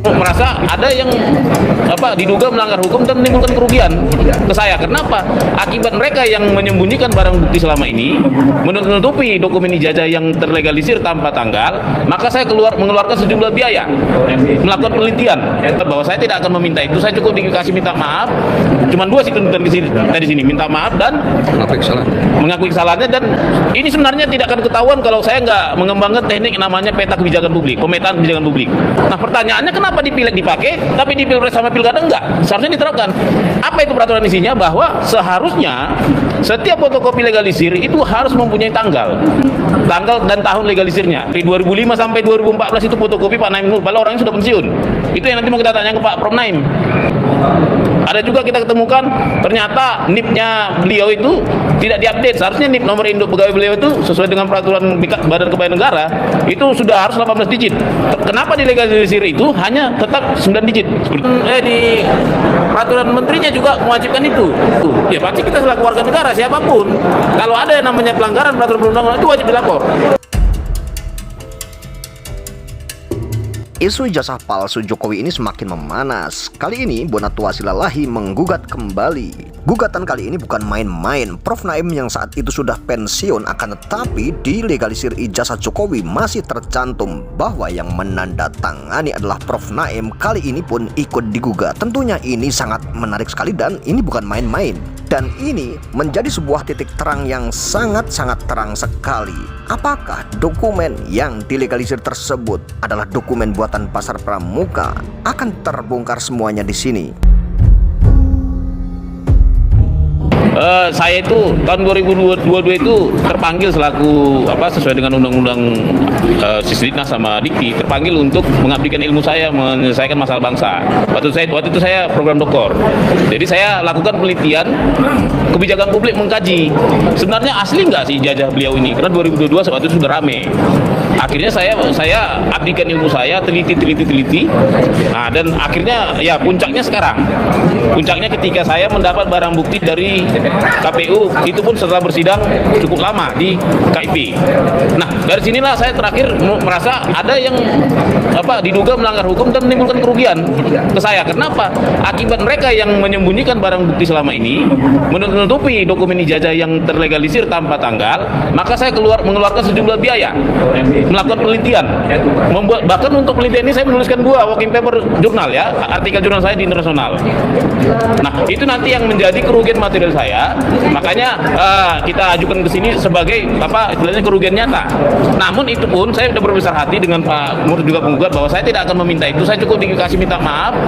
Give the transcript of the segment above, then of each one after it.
merasa ada yang diduga melanggar hukum dan menimbulkan kerugian ke saya. Kenapa? Akibat mereka yang menyembunyikan barang bukti selama ini, menutupi dokumen ijazah yang terlegalisir tanpa tanggal, maka saya mengeluarkan sejumlah biaya melakukan penelitian bahwa saya tidak akan meminta itu. Saya cukup dikasih minta maaf, cuma dua sih tuntutan di sini, minta maaf dan mengakui kesalahannya. Dan ini sebenarnya tidak akan ketahuan kalau saya nggak mengembangkan teknik namanya peta kebijakan publik, pemetaan kebijakan publik. Nah, pertanyaannya kenapa di pileg dipakai, tapi di pilpres sama pilkada enggak? Seharusnya diterapkan. Apa itu peraturan isinya? Bahwa seharusnya setiap fotokopi legalisir itu harus mempunyai tanggal dan tahun legalisirnya. Dari 2005 sampai 2014 itu fotokopi Pak Naim Nur, padahal orangnya sudah pensiun. Itu yang nanti mau kita tanya ke Pak Prof Naim. Ada juga kita ketemukan ternyata NIP-nya beliau itu tidak diupdate. Seharusnya NIP nomor induk pegawai beliau itu sesuai dengan peraturan Badan Kepegawaian Negara itu sudah harus 18 digit. Kenapa di legalisir itu hanya tetap 9 digit? Di peraturan menterinya juga mewajibkan itu. Ya pasti kita selaku warga negara siapapun, kalau ada yang namanya pelanggaran peraturan perundang-undangan itu wajib dilapor. Isu ijazah palsu Jokowi ini semakin memanas. Kali ini Bonatua Silalahi menggugat kembali. Gugatan kali ini bukan main-main. Prof Naim yang saat itu sudah pensiun, akan tetapi di legalisir ijazah Jokowi masih tercantum bahwa yang menandatangani adalah Prof Naim. Kali ini pun ikut digugat. Tentunya ini sangat menarik sekali dan ini bukan main-main. Dan ini menjadi sebuah titik terang yang sangat-sangat terang sekali. Apakah dokumen yang dilegalisir tersebut adalah dokumen buatan pasar pramuka? Akan terbongkar semuanya di sini. Saya itu tahun 2022 itu terpanggil selaku sesuai dengan undang-undang Sisdiknas sama Dikti, terpanggil untuk mengabdikan ilmu saya menyelesaikan masalah bangsa. Waktu itu saya program doktor. Jadi saya lakukan penelitian kebijakan publik, mengkaji sebenarnya asli nggak sih ijazah beliau ini, karena 2022 waktu itu sudah rame. Akhirnya saya abdikan ilmu saya, teliti. Nah, dan akhirnya ya puncaknya sekarang. Puncaknya ketika saya mendapat barang bukti dari KPU, itu pun setelah bersidang cukup lama di KIP. Nah, dari sinilah saya terakhir merasa ada yang diduga melanggar hukum dan menimbulkan kerugian ke saya. Kenapa? Akibat mereka yang menyembunyikan barang bukti selama ini, menutupi dokumen ijazah yang terlegalisir tanpa tanggal, maka saya mengeluarkan sejumlah biaya melakukan penelitian. Bahkan untuk penelitian ini saya menuliskan 2 working paper jurnal, ya, artikel jurnal saya di internasional. Nah, itu nanti yang menjadi kerugian material saya. Makanya kita ajukan ke sini sebagai istilahnya kerugian nyata. Namun itu pun saya sudah berbesar hati dengan Pak Nur juga penggugat bahwa saya tidak akan meminta itu. Saya cukup dikasih minta maaf.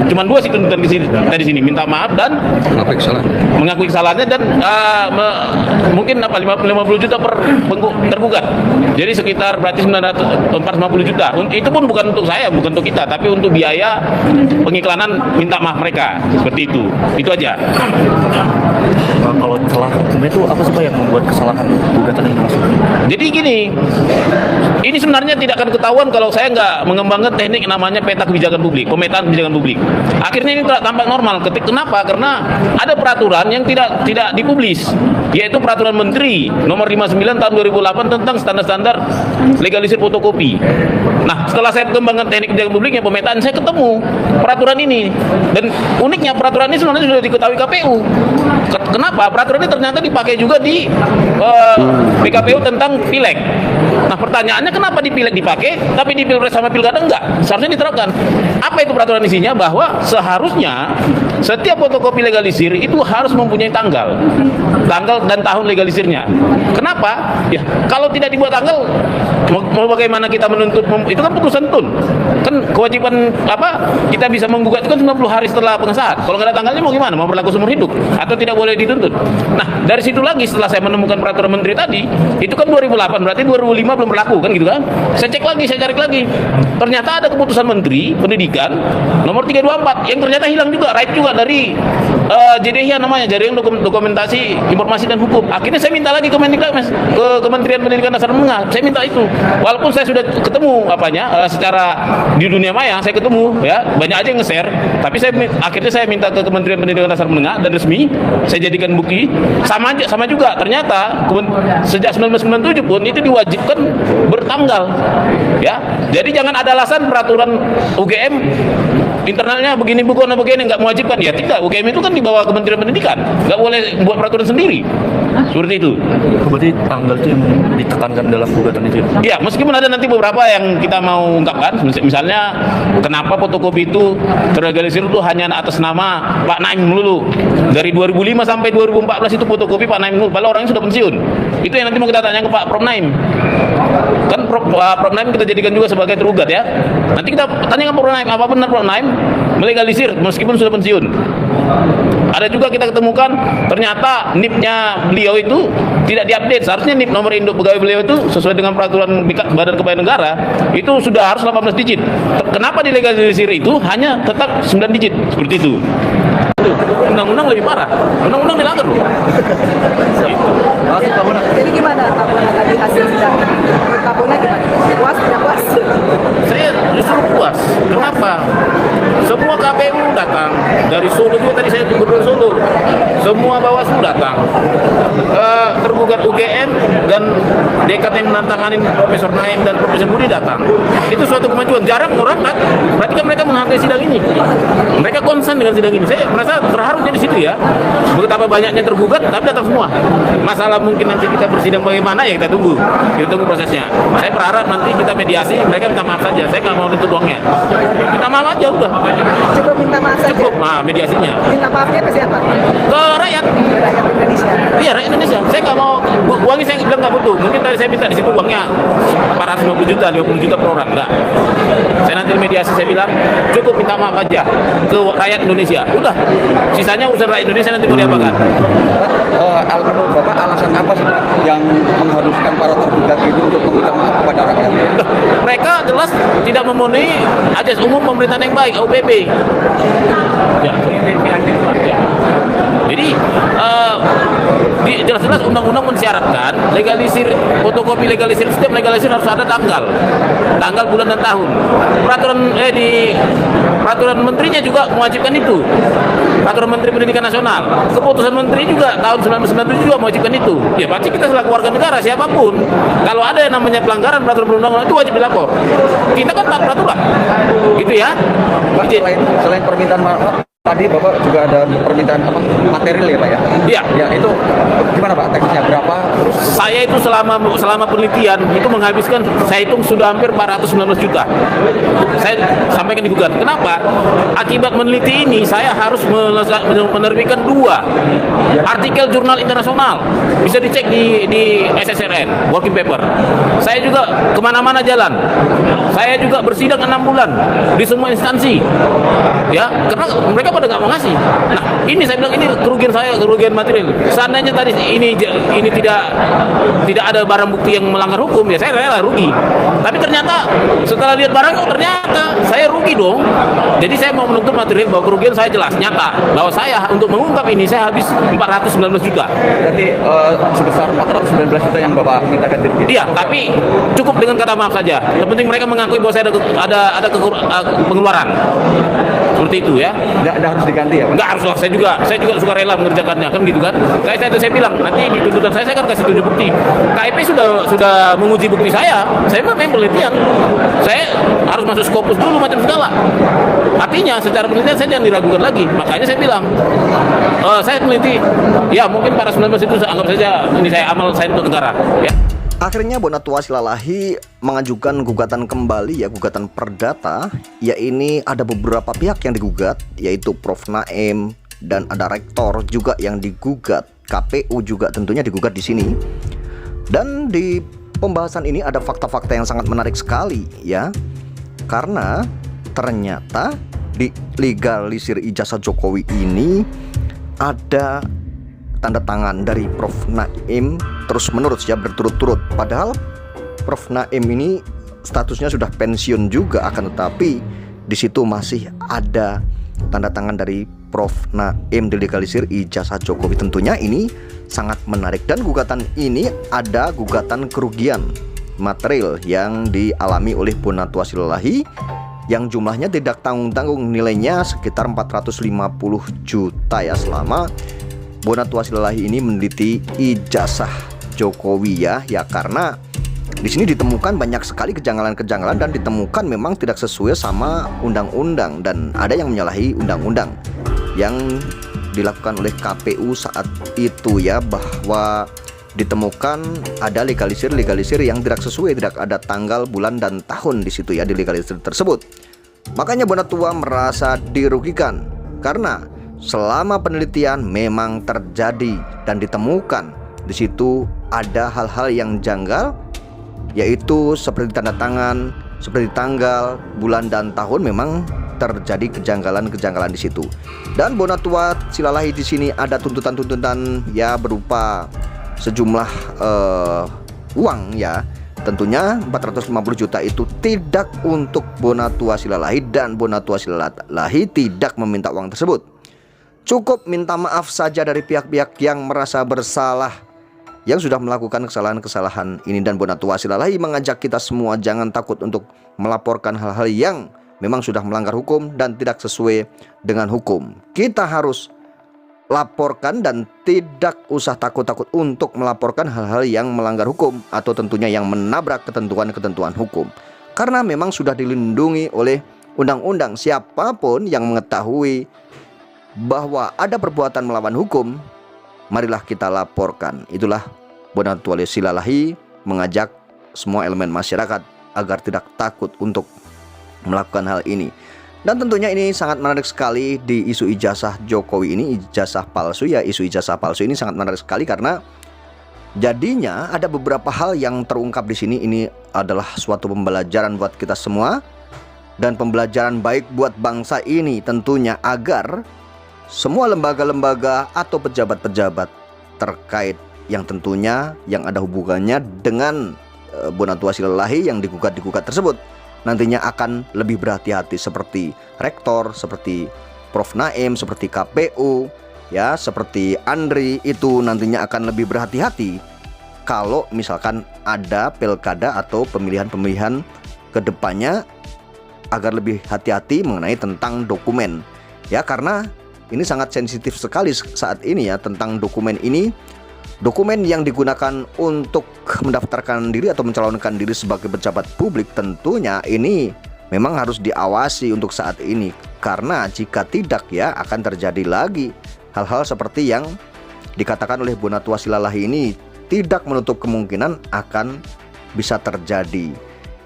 Cuma 2 sih tuntutan di sini, minta maaf dan mengakui kesalahannya dan mungkin 50 juta per tergugat. Jadi sekitar berarti 450 juta. Itu pun bukan untuk saya, bukan untuk kita, tapi untuk biaya pengiklanan minta maaf mereka. Seperti itu. Itu aja. Kalau celah hukumnya itu apa sih Pak yang membuat kesalahan gugatan ini masuk? Jadi gini, ini sebenarnya tidak akan ketahuan kalau saya nggak mengembangkan teknik namanya peta kebijakan publik, pemetaan kebijakan publik. Akhirnya ini tampak normal. Kenapa? Karena ada peraturan yang tidak dipublis, yaitu peraturan Menteri nomor 59 tahun 2008 tentang standar-standar legalisir fotokopi. Nah, setelah saya kembangkan teknik kebijakan publiknya, pemetaan, saya ketemu peraturan ini. Dan uniknya peraturan ini sebenarnya sudah diketahui KPU. Kenapa? Peraturan ini ternyata dipakai juga di PKPU tentang pileg. Nah, pertanyaannya kenapa di pileg dipakai, tapi di pilpres sama pilkada enggak? Seharusnya diterapkan. Apa itu peraturan isinya? Bahwa seharusnya setiap fotokopi legalisir itu harus mempunyai tanggal dan tahun legalisirnya. Kenapa? Ya, kalau tidak dibuat tanggal, mau bagaimana kita menuntut? Itu kan putusan tun. Kan kewajiban kita bisa menggugat itu kan 90 hari setelah pengesahan. Kalau nggak ada tanggalnya mau gimana? Mau berlaku seumur hidup atau tidak boleh dituntut? Nah, dari situ lagi setelah saya menemukan peraturan menteri tadi, itu kan 2008, berarti 2005 belum berlaku kan gitu kan? Saya cek lagi, saya cari lagi. Ternyata ada keputusan menteri pendidikan nomor 324 yang ternyata hilang juga, right juga dari JDH namanya, Jaringan Dokumentasi Informasi dan Hukum. Akhirnya saya minta lagi ke Kementerian Pendidikan Dasar Menengah, saya minta itu. walaupun saya sudah ketemu secara di dunia maya saya ketemu ya, banyak aja yang nge-share, tapi akhirnya saya minta ke Kementerian Pendidikan Dasar Menengah dan resmi saya jadikan bukti sama juga ternyata sejak 1997 pun itu diwajibkan bertanggal ya. Jadi jangan ada alasan peraturan UGM internalnya begini nggak mewajibkan, ya tidak. UGM itu kan di bawah Kementerian Pendidikan, nggak boleh buat peraturan sendiri seperti itu. Berarti tanggal itu yang ditekankan dalam gugatan itu? Ya, meskipun ada nanti beberapa yang kita mau ungkapkan, misalnya kenapa fotokopi itu terlegalisir itu hanya atas nama Pak Naim dulu. Dari 2005 sampai 2014 itu fotokopi Pak Naim dulu, padahal orangnya sudah pensiun. Itu yang nanti mau kita tanya ke Pak Prof Naim. Kan Prof Naim kita jadikan juga sebagai tergugat ya. Nanti kita tanya ke Prof Naim, apa benar Prof Naim melegalisir meskipun sudah pensiun? Ada juga kita ketemukan ternyata NIP-nya beliau itu tidak diupdate. Seharusnya NIP nomor induk pegawai beliau itu sesuai dengan peraturan Badan Kepegawaian Negara itu sudah harus 18 digit. Kenapa dilegalisir itu hanya tetap 9 digit seperti itu? Undang-undang lebih parah. Undang-undang dilanggar loh. Jadi gimana Kapolda tadi hasil sidang? Kapolda gimana? Puas, tidak puas? Saya justru puas. Kenapa? Semua KPU datang dari Solo juga, tadi saya Gubernur Solo. Semua Bawaslu datang. Tergugat UGM dan dekat yang menantangani Profesor Naim dan Profesor Budi datang. Itu suatu kemajuan. Jarang orang berarti kan mereka menghargai sidang ini. Mereka konsen dengan sidang ini. Saya merasa terharu di situ ya. Betapa banyaknya tergugat, tapi datang semua. Masalah mungkin nanti kita bersidang bagaimana ya kita tunggu prosesnya. Saya berharap nanti kita mediasi, mereka minta maaf saja. Saya nggak mau nuntut uangnya. Minta maaf aja udah. Cukup minta maaf saja. Cukup, mediasinya. Minta maafnya ke siapa? Ke rakyat. Rakyat Indonesia. Iya, rakyat Indonesia. Saya nggak mau uangnya, saya bilang nggak butuh. Mungkin tadi saya minta di situ uangnya 450 juta, 50 juta per orang. Enggak. Saya nanti mediasi saya bilang cukup minta maaf aja ke rakyat Indonesia. Udah. Sisanya urusan rakyat Indonesia nanti mau diapakan. Menurut Bapak alasan apa sih yang mengharuskan para tergugat itu untuk meminta maaf kepada rakyat? Mereka jelas tidak memenuhi ajas umum pemerintahan yang baik, AUPB. Ya. Jadi jelas-jelas undang-undang mensyaratkan legalisir fotokopi, legalisir setiap legalisir harus ada tanggal, bulan dan tahun. Peraturan menterinya juga mewajibkan itu. Peraturan Menteri Pendidikan Nasional, keputusan menteri juga tahun 1997 juga mewajibkan itu. Ya pasti kita selaku warga negara siapapun, kalau ada yang namanya pelanggaran peraturan perundang-undangan itu wajib dilapor. Kita kan taat peraturan, gitu ya. Pak, selain permintaan maaf tadi Bapak juga ada permintaan material ya Pak ya? Iya. Ya itu gimana Pak teksnya berapa? Saya itu selama penelitian itu menghabiskan, saya hitung sudah hampir 419 juta. Saya sampaikan di gugat. Kenapa? Akibat meneliti ini saya harus menerbitkan 2 artikel jurnal internasional. Bisa dicek di SSRN working paper. Saya juga kemana-mana jalan. Saya juga bersidang 6 bulan di semua instansi. Ya, karena mereka pada nggak mau ngasih. Nah, ini saya bilang ini kerugian material. Seandainya tadi ini tidak ada barang bukti yang melanggar hukum, ya saya rela rugi. Tapi ternyata setelah lihat barang, ternyata saya rugi dong. Jadi saya mau menuntut material bahwa kerugian saya jelas nyata, bahwa saya untuk mengungkap ini saya habis 419 juta. Berarti sebesar 419 juta yang Bapak minta ganti rugi. Iya, tapi cukup dengan kata maaf saja. Yang penting mereka mengakui bahwa saya ada pengeluaran. Seperti itu ya. Nggak harus diganti ya Pak? Nggak harus lah, saya juga suka rela mengerjakannya, kan gitu kan. Saya bilang nanti di tuntutan saya kan kasih 7 bukti. KIP sudah menguji bukti saya memang penelitian. Saya harus masuk Scopus dulu macam segala. Artinya secara penelitian saya jangan diragukan lagi. Makanya saya bilang saya meneliti, ya mungkin para 19 itu anggap saja ini saya amal saya untuk negara ya. Akhirnya Bonatua Silalahi mengajukan gugatan kembali ya, gugatan perdata. Ya ini ada beberapa pihak yang digugat, yaitu Prof Naim dan ada rektor juga yang digugat. KPU juga tentunya digugat di sini. Dan di pembahasan ini ada fakta-fakta yang sangat menarik sekali ya. Karena ternyata di legalisir ijazah Jokowi ini ada tanda tangan dari Prof Naim terus menerus ya, berturut-turut. Padahal Prof Naim ini statusnya sudah pensiun juga, akan tetapi di situ masih ada tanda tangan dari Prof Naim di legalisir ijazah Jokowi. Tentunya ini sangat menarik, dan gugatan ini ada gugatan kerugian material yang dialami oleh Bonatua Silalahi yang jumlahnya tidak tanggung-tanggung, nilainya sekitar 450 juta ya, selama Bonatua Silalahi ini meneliti ijazah Jokowi ya karena di sini ditemukan banyak sekali kejanggalan-kejanggalan dan ditemukan memang tidak sesuai sama undang-undang dan ada yang menyalahi undang-undang yang dilakukan oleh KPU saat itu ya, bahwa ditemukan ada legalisir yang tidak sesuai, tidak ada tanggal, bulan dan tahun di situ ya di legalisir tersebut. Makanya Bonatua merasa dirugikan karena selama penelitian memang terjadi dan ditemukan di situ ada hal-hal yang janggal, yaitu seperti tanda tangan, seperti tanggal, bulan dan tahun memang terjadi kejanggalan-kejanggalan di situ. Dan Bonatua Silalahi di sini ada tuntutan-tuntutan ya berupa sejumlah uang ya. Tentunya 450 juta itu tidak untuk Bonatua Silalahi dan Bonatua Silalahi tidak meminta uang tersebut. Cukup minta maaf saja dari pihak-pihak yang merasa bersalah yang sudah melakukan kesalahan-kesalahan ini, dan Bonatua Silalahi mengajak kita semua jangan takut untuk melaporkan hal-hal yang memang sudah melanggar hukum dan tidak sesuai dengan hukum. Kita harus laporkan dan tidak usah takut-takut untuk melaporkan hal-hal yang melanggar hukum atau tentunya yang menabrak ketentuan-ketentuan hukum, karena memang sudah dilindungi oleh undang-undang. Siapapun yang mengetahui bahwa ada perbuatan melawan hukum, marilah kita laporkan. Itulah Bonatua Silalahi mengajak semua elemen masyarakat agar tidak takut untuk melakukan hal ini. Dan tentunya ini sangat menarik sekali di isu ijazah Jokowi ini, ijazah palsu ya. Isu ijazah palsu ini sangat menarik sekali karena jadinya ada beberapa hal yang terungkap di sini. Ini adalah suatu pembelajaran buat kita semua dan pembelajaran baik buat bangsa ini tentunya, agar semua lembaga-lembaga atau pejabat-pejabat terkait yang tentunya yang ada hubungannya dengan Bonatua Silalahi yang digugat tersebut nantinya akan lebih berhati-hati, seperti rektor, seperti Prof Naim, seperti KPU ya, seperti Andri, itu nantinya akan lebih berhati-hati kalau misalkan ada pilkada atau pemilihan-pemilihan kedepannya, agar lebih hati-hati mengenai tentang dokumen ya, karena ini sangat sensitif sekali saat ini ya tentang dokumen ini. Dokumen yang digunakan untuk mendaftarkan diri atau mencalonkan diri sebagai pejabat publik tentunya ini memang harus diawasi untuk saat ini, karena jika tidak ya akan terjadi lagi hal-hal seperti yang dikatakan oleh Bonatua Silalahi ini, tidak menutup kemungkinan akan bisa terjadi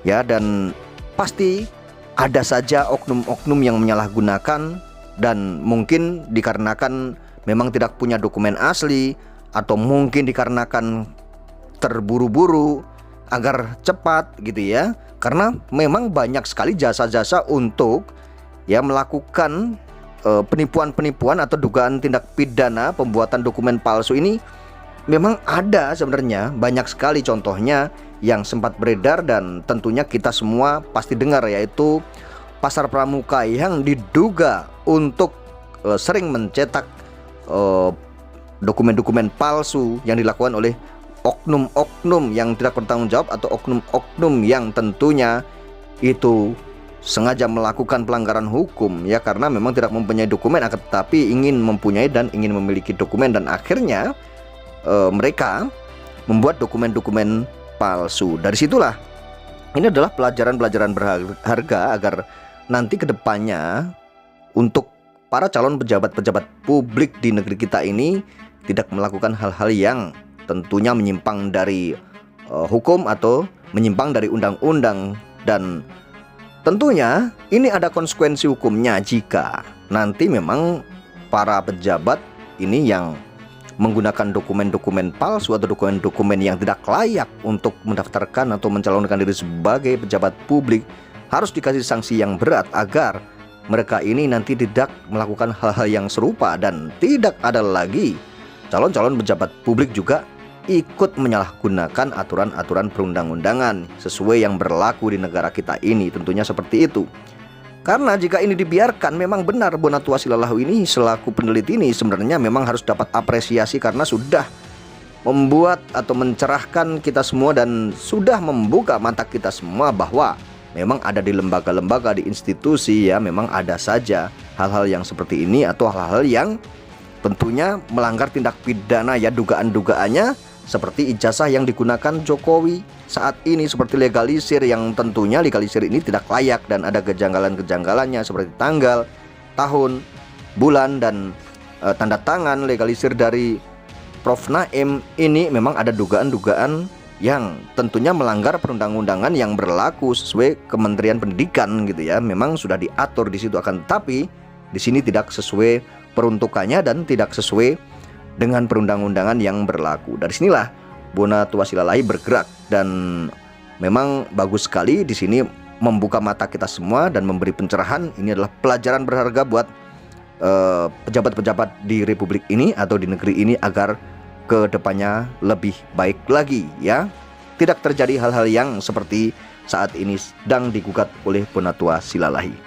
ya. Dan pasti ada saja oknum-oknum yang menyalahgunakan, dan mungkin dikarenakan memang tidak punya dokumen asli, atau mungkin dikarenakan terburu-buru agar cepat gitu ya, karena memang banyak sekali jasa-jasa untuk ya melakukan penipuan-penipuan atau dugaan tindak pidana pembuatan dokumen palsu ini. Memang ada sebenarnya banyak sekali contohnya yang sempat beredar dan tentunya kita semua pasti dengar, yaitu Pasar Pramuka yang diduga untuk sering mencetak dokumen-dokumen palsu yang dilakukan oleh oknum-oknum yang tidak bertanggung jawab atau oknum-oknum yang tentunya itu sengaja melakukan pelanggaran hukum ya, karena memang tidak mempunyai dokumen tetapi ingin mempunyai dan ingin memiliki dokumen, dan akhirnya mereka membuat dokumen-dokumen palsu. Dari situlah ini adalah pelajaran-pelajaran berharga agar nanti kedepannya untuk para calon pejabat-pejabat publik di negeri kita ini tidak melakukan hal-hal yang tentunya menyimpang dari hukum atau menyimpang dari undang-undang. Dan tentunya ini ada konsekuensi hukumnya jika nanti memang para pejabat ini yang menggunakan dokumen-dokumen palsu atau dokumen-dokumen yang tidak layak untuk mendaftarkan atau mencalonkan diri sebagai pejabat publik, harus dikasih sanksi yang berat agar mereka ini nanti tidak melakukan hal-hal yang serupa, dan tidak ada lagi calon-calon pejabat publik juga ikut menyalahgunakan aturan-aturan perundang-undangan sesuai yang berlaku di negara kita ini, tentunya seperti itu. Karena jika ini dibiarkan, memang benar Bonatua Silalahi ini selaku peneliti ini sebenarnya memang harus dapat apresiasi karena sudah membuat atau mencerahkan kita semua dan sudah membuka mata kita semua bahwa memang ada di lembaga-lembaga, di institusi ya, memang ada saja hal-hal yang seperti ini atau hal-hal yang tentunya melanggar tindak pidana ya, dugaan-dugaannya seperti ijazah yang digunakan Jokowi saat ini, seperti legalisir yang tentunya legalisir ini tidak layak dan ada kejanggalan-kejanggalannya seperti tanggal, tahun, bulan dan tanda tangan legalisir dari Prof Naim. Ini memang ada dugaan-dugaan yang tentunya melanggar perundang-undangan yang berlaku sesuai Kementerian Pendidikan gitu ya. Memang sudah diatur di situ, akan tetapi di sini tidak sesuai peruntukannya dan tidak sesuai dengan perundang-undangan yang berlaku. Dari sinilah Bonatua Silalahi bergerak dan memang bagus sekali di sini membuka mata kita semua dan memberi pencerahan. Ini adalah pelajaran berharga buat pejabat-pejabat di republik ini atau di negeri ini agar ke depannya lebih baik lagi ya. Tidak terjadi hal-hal yang seperti saat ini sedang digugat oleh Bonatua Silalahi.